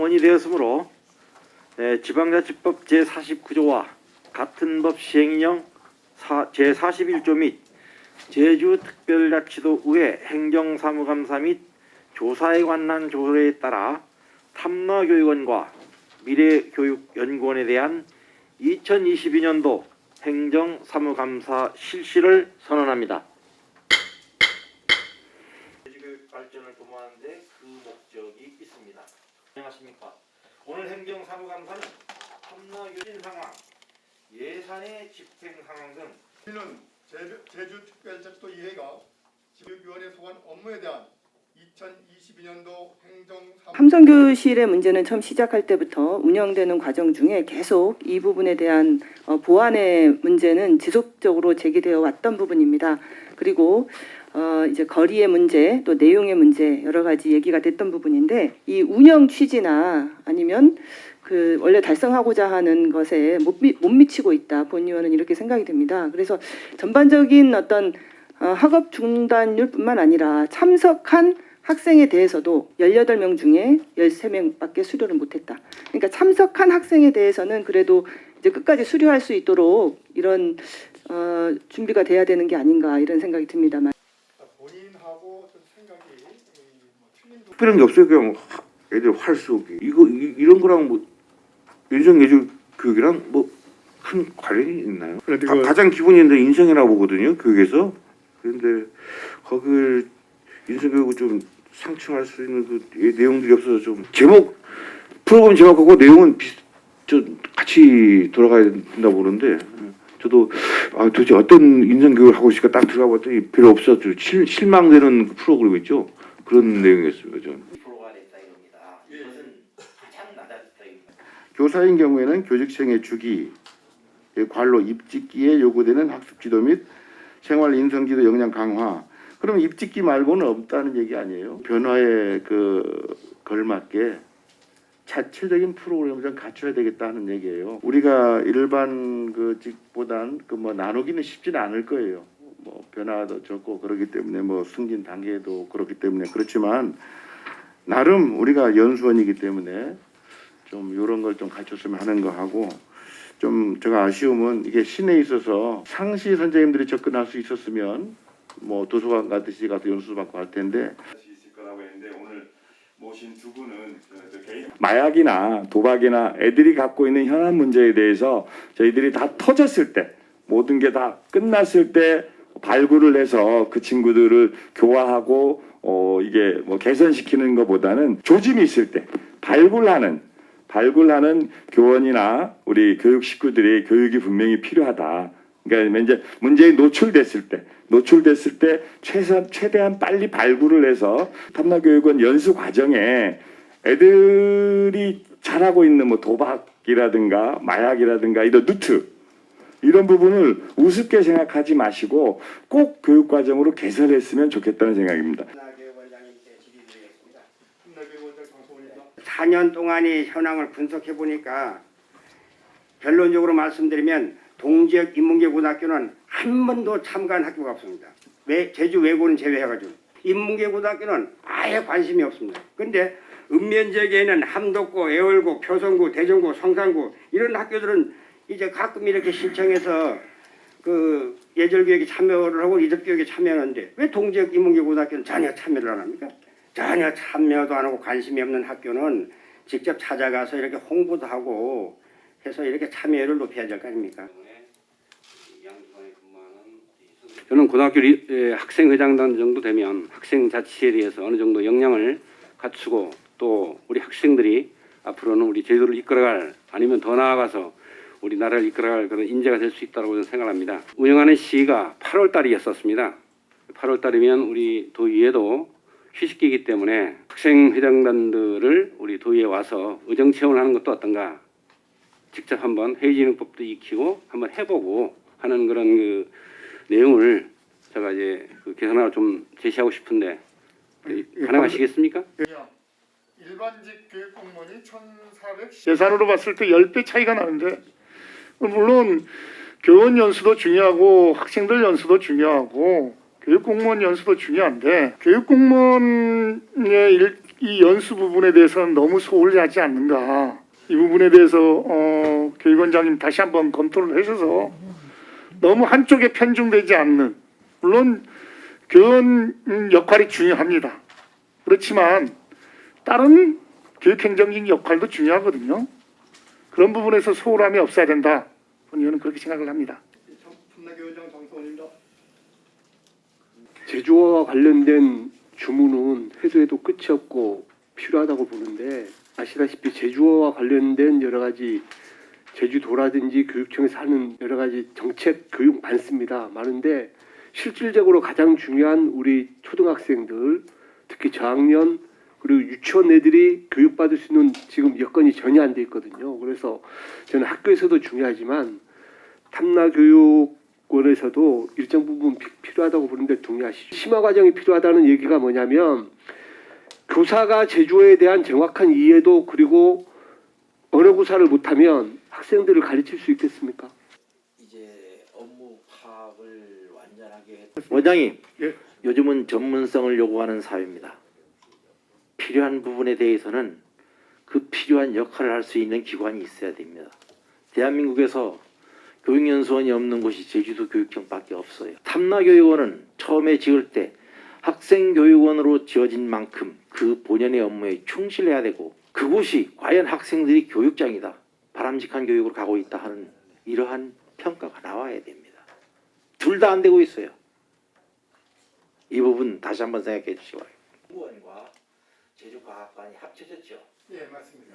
건의되었으므로 지방자치법 제49조와 같은 법 시행령 제41조 및 제주특별자치도의회 행정사무감사 및 조사에 관한 조례에 따라 탐나교육원과 미래교육연구원에 대한 2022년도 행정사무감사 실시를 선언합니다. 교육 발전을 도모하는 데 그 목적이 있습니다. 안녕하십니까. 오늘 행정사무감사는 탐나교육 상황, 예산의 집행 상황 등 우리는 제주특별자치도의회가 지방교육위원회 소관 업무에 대한 2022년도 행정사무 함성교실의 문제는 처음 시작할 때부터 운영되는 과정 중에 계속 이 부분에 대한 보완의 문제는 지속적으로 제기되어 왔던 부분입니다. 그리고 이제 거리의 문제, 또 내용의 문제 여러 가지 얘기가 됐던 부분인데 이 운영 취지나 아니면 그 원래 달성하고자 하는 것에 못 미치고 있다. 본 의원은 이렇게 생각이 됩니다. 그래서 전반적인 어떤 학업 중단율뿐만 아니라 참석한 학생에 대해서도 18명 중에 13명밖에 수료를 못했다. 그러니까 참석한 학생에 대해서는 그래도 이제 끝까지 수료할 수 있도록 이런 준비가 돼야 되는 게 아닌가 이런 생각이 듭니다만. 본인하고 좀 생각이 틀린 특별한 게 없어요. 그냥 애들 활쏘기 이런 거랑 뭐 인성예술 교육이랑 뭐 큰 관련이 있나요? 가장 기본인데 인성이라고 보거든요. 교육에서. 그런데 거기를 인성교육을 좀 상충할 수 있는 그 내용들이 없어서 좀 프로그램 제목하고 내용은 좀 같이 돌아가야 된다고 보는데 저도 도대체 어떤 인성교육을 하고 있을까 딱 들어가 봤더니 별로 없었죠. 실망되는 프로그램 있죠. 그런 내용이었습니다. 저는. 프로가 됐다 이겁니다. 이것은 가장 낮았다 이겁니다. 교사인 경우에는 교직생의 주기, 관로 입직기에 요구되는 학습 지도 및 생활 인성 지도 역량 강화. 그러면 입직기 말고는 없다는 얘기 아니에요. 변화에 걸맞게 자체적인 프로그램을 좀 갖춰야 되겠다는 얘기예요. 우리가 일반 직보단 나누기는 쉽지는 않을 거예요. 뭐 변화도 적고 그렇기 때문에 뭐 승진 단계도 그렇기 때문에 그렇지만 나름 우리가 연수원이기 때문에 좀 이런 걸 좀 갖췄으면 하는 거 하고 좀 제가 아쉬움은 이게 시내에 있어서 상시 선생님들이 접근할 수 있었으면 뭐 도서관 가듯이 가서 연수 받고 할 텐데 할 수 있을 거라고 했는데 오늘 모신 두 분은 개인 마약이나 도박이나 애들이 갖고 있는 현안 문제에 대해서 저희들이 다 터졌을 때 모든 게 다 끝났을 때 발굴을 해서 그 친구들을 교화하고 이게 뭐 개선시키는 것보다는 조짐이 있을 때 발굴하는 교원이나 우리 교육 식구들이 교육이 분명히 필요하다. 그러니까 이제 문제에 노출됐을 때 최대한 빨리 발굴을 해서 탐나교육원 연수 과정에 애들이 잘하고 있는 뭐 도박이라든가 마약이라든가 이런 누트 이런 부분을 우습게 생각하지 마시고 꼭 교육 과정으로 개설했으면 좋겠다는 생각입니다. 탐나교육원장님께 질의드리겠습니다. 탐나교육원장 방송입니다. 4년 동안의 현황을 분석해 보니까 결론적으로 말씀드리면 동지역 인문계고등학교는 한 번도 참가한 학교가 없습니다. 제주 외고는 제외해가지고 인문계고등학교는 아예 관심이 없습니다. 그런데 읍면지역에는 함덕고, 애월고, 표성고, 대전고, 성산고 이런 학교들은 이제 가끔 이렇게 신청해서 그 예절교육에 참여를 하고 이덕교육에 참여하는데 왜 동지역 인문계고등학교는 전혀 참여를 안 합니까? 전혀 참여도 안 하고 관심이 없는 학교는 직접 찾아가서 이렇게 홍보도 하고 해서 이렇게 참여율을 높여야 될 거 아닙니까? 저는 고등학교 학생회장단 정도 되면 학생 자치에 대해서 어느 정도 역량을 갖추고 또 우리 학생들이 앞으로는 우리 제도를 이끌어갈 아니면 더 나아가서 우리나라를 이끌어갈 그런 인재가 될 수 있다고 저는 생각합니다. 운영하는 시기가 8월 달이었었습니다. 8월 달이면 우리 도의회도 휴식기이기 때문에 학생회장단들을 우리 도의회에 와서 의정 체험을 하는 것도 어떤가. 직접 한번 회의진흥법도 익히고 한번 해보고 하는 그런 그 내용을 제가 이제 개선하고 좀 제시하고 싶은데 가능하시겠습니까? 일반직 교육공무원이 1,400 예산으로 봤을 때 10배 차이가 나는데 물론 교원 연수도 중요하고 학생들 연수도 중요하고 교육공무원 연수도 중요한데 교육공무원의 이 연수 부분에 대해서는 너무 소홀하지 않는가. 이 부분에 대해서 교육원장님 다시 한번 검토를 하셔서 너무 한쪽에 편중되지 않는, 물론 교원 역할이 중요합니다. 그렇지만 다른 교육행정적인 역할도 중요하거든요. 그런 부분에서 소홀함이 없어야 된다. 저는 그렇게 생각을 합니다. 탐나교육장 정성원입니다. 제주어와 관련된 주문은 해도 끝이 없고 필요하다고 보는데, 아시다시피 제주어와 관련된 여러 가지 제주도라든지 교육청에서 하는 여러 가지 정책 교육 많습니다. 많은데 실질적으로 가장 중요한 우리 초등학생들, 특히 저학년 그리고 유치원 애들이 교육받을 수 있는 지금 여건이 전혀 안 돼 있거든요. 그래서 저는 학교에서도 중요하지만 탐나교육원에서도 일정 부분 필요하다고 보는데 동의하시죠? 심화 과정이 필요하다는 얘기가 뭐냐면, 교사가 제주어에 대한 정확한 이해도 그리고 언어 구사를 못하면 학생들을 가르칠 수 있겠습니까? 이제 업무 파악을 완전하게 원장님, 예. 요즘은 전문성을 요구하는 사회입니다. 필요한 부분에 대해서는 그 필요한 역할을 할 수 있는 기관이 있어야 됩니다. 대한민국에서 교육연수원이 없는 곳이 제주도 교육청밖에 없어요. 탐나교육원은 처음에 지을 때 학생교육원으로 지어진 만큼 그 본연의 업무에 충실해야 되고, 그곳이 과연 학생들이 교육장이다, 바람직한 교육으로 가고 있다 하는 이러한 평가가 나와야 됩니다. 둘 다 안 되고 있어요. 이 부분 다시 한번 생각해 주시기 바랍니다. 공무원과 제주과학관이 합쳐졌죠. 예, 맞습니다.